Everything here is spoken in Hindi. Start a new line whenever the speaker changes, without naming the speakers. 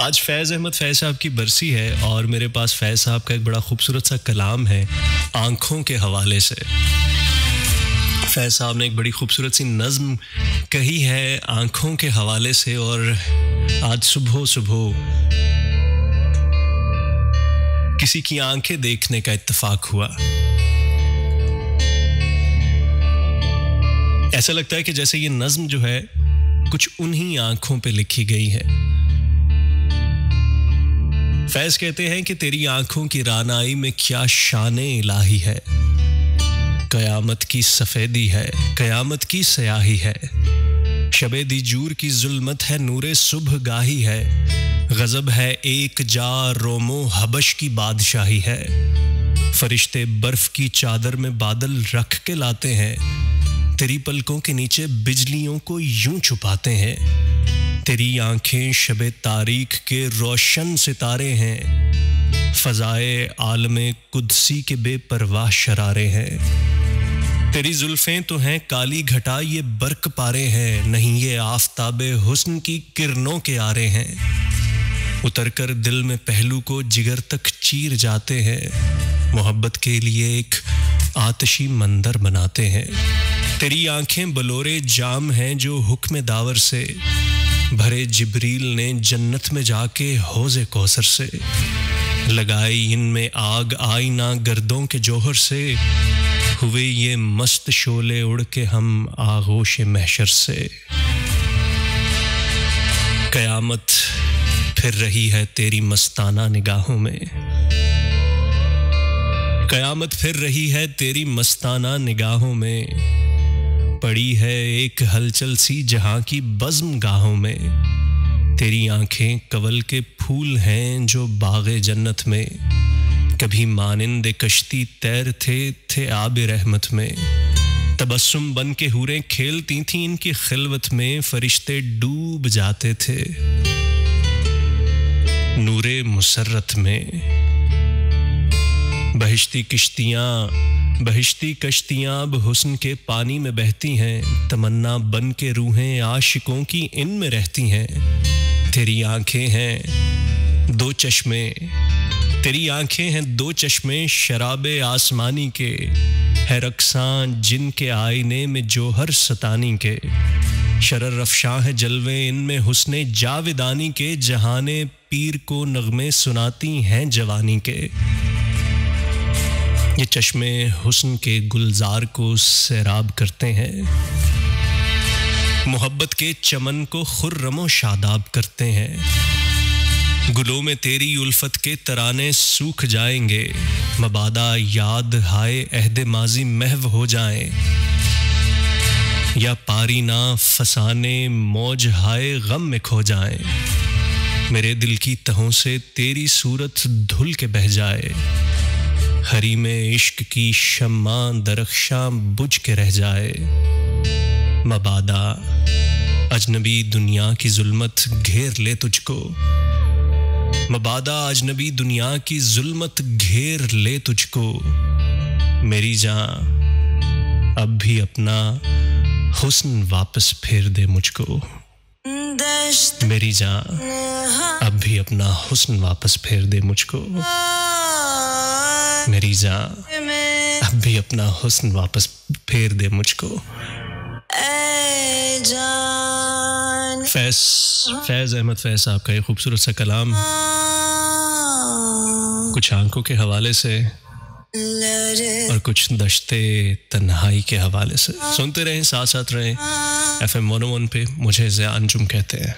आज फैज़ अहमद फैज़ साहब की बरसी है और मेरे पास फैज़ साहब का एक बड़ा खूबसूरत सा कलाम है आँखों के हवाले से। फैज़ साहब ने एक बड़ी खूबसूरत सी नज़्म कही है आँखों के हवाले से, और आज सुबह सुबह किसी की आंखें देखने का इत्तेफाक हुआ। ऐसा लगता है कि जैसे ये नज़्म जो है कुछ उन्हीं आंखों पे लिखी गई है। फैज़ कहते हैं कि तेरी आंखों की रानाई में क्या शाने इलाही है, कयामत की सफेदी है, कयामत की स्याही है, शबे दीजूर की जुल्मत है, नूरे सुबह गाही है, गजब है एक जा रोमो हबश की बादशाही है, फरिश्ते बर्फ की चादर में बादल रख के लाते हैं, तेरी पलकों के नीचे बिजलियों को यूं छुपाते हैं, तेरी आंखें शबे तारीख के रोशन सितारे हैं, फजाए आलमे कुदसी के बेपरवाह शरारे हैं, तेरी जुल्फें तो हैं काली घटा ये बर्क पारे हैं, नहीं ये आफताबे हुस्न की किरणों के आरे हैं, उतरकर दिल में पहलू को जिगर तक चीर जाते हैं, मोहब्बत के लिए एक आतिशी मंदर बनाते हैं, तेरी आंखें बलोरे जाम हैं जो हुक्म दावर से भरे जिब्रील ने जन्नत में जाके हौज़े कौसर से लगाई इनमें आग आई ना गर्दों के जोहर से, हुए ये मस्त शोले उड़ के हम आगोश महशर से, कयामत फिर रही है तेरी मस्ताना निगाहों में, कयामत फिर रही है तेरी मस्ताना निगाहों में, पड़ी है एक हलचल सी जहां की बज़्म गाहों में, तेरी आंखें कवल के फूल हैं जो बाग़े जन्नत में, कभी मानिंदे कश्ती थे आबे रहमत में, तबस्सुम बन के हूरें खेलती थीं इनकी खिलवत में, फरिश्ते डूब जाते थे नूरे मुसर्रत में, बहिश्ती कश्तियां अब हुस्न के पानी में बहती हैं, तमन्ना बन के रूहें आशिकों की इनमें रहती हैं, तेरी आंखें हैं दो चश्मे, तेरी आंखें हैं दो चश्मे शराबे आसमानी के, है रक्सां जिनके आईने में जोहर सतानी के, शरर अफशां है जलवे इनमें हुस्ने जाविदानी के, जहाने पीर को नगमे सुनाती हैं जवानी के, ये चश्मे हुस्न के गुलजार को सैराब करते हैं, मोहब्बत के चमन को खुर्रमो शादाब करते हैं, गुलों में तेरी उल्फत के तराने सूख जाएंगे, मबादा याद हाय अहद माजी महव हो जाएं, या पारी ना फसाने मौज हाय गम में खो जाएं, मेरे दिल की तहों से तेरी सूरत धुल के बह जाए, हरी में इश्क की शम्मा दरख्शां बुझ के रह जाए, मबादा अजनबी दुनिया की जुल्मत घेर ले तुझको, मबादा अजनबी दुनिया की जुल्मत घेर ले तुझको, मेरी जान अब भी अपना हुस्न वापस फेर दे मुझको, मेरी जान अब भी अपना हुस्न वापस फेर दे मुझको, मेरी जान अब भी अपना हुस्न वापस फेर दे मुझको। फैज़ अहमद फैज़ साहब का एक खूबसूरत सा कलाम कुछ आंखों के हवाले से और कुछ दश्ते तन्हाई के हवाले से। सुनते रहें, साथ साथ रहें। FM 101 पे मुझे ज़िया अंजुम कहते हैं।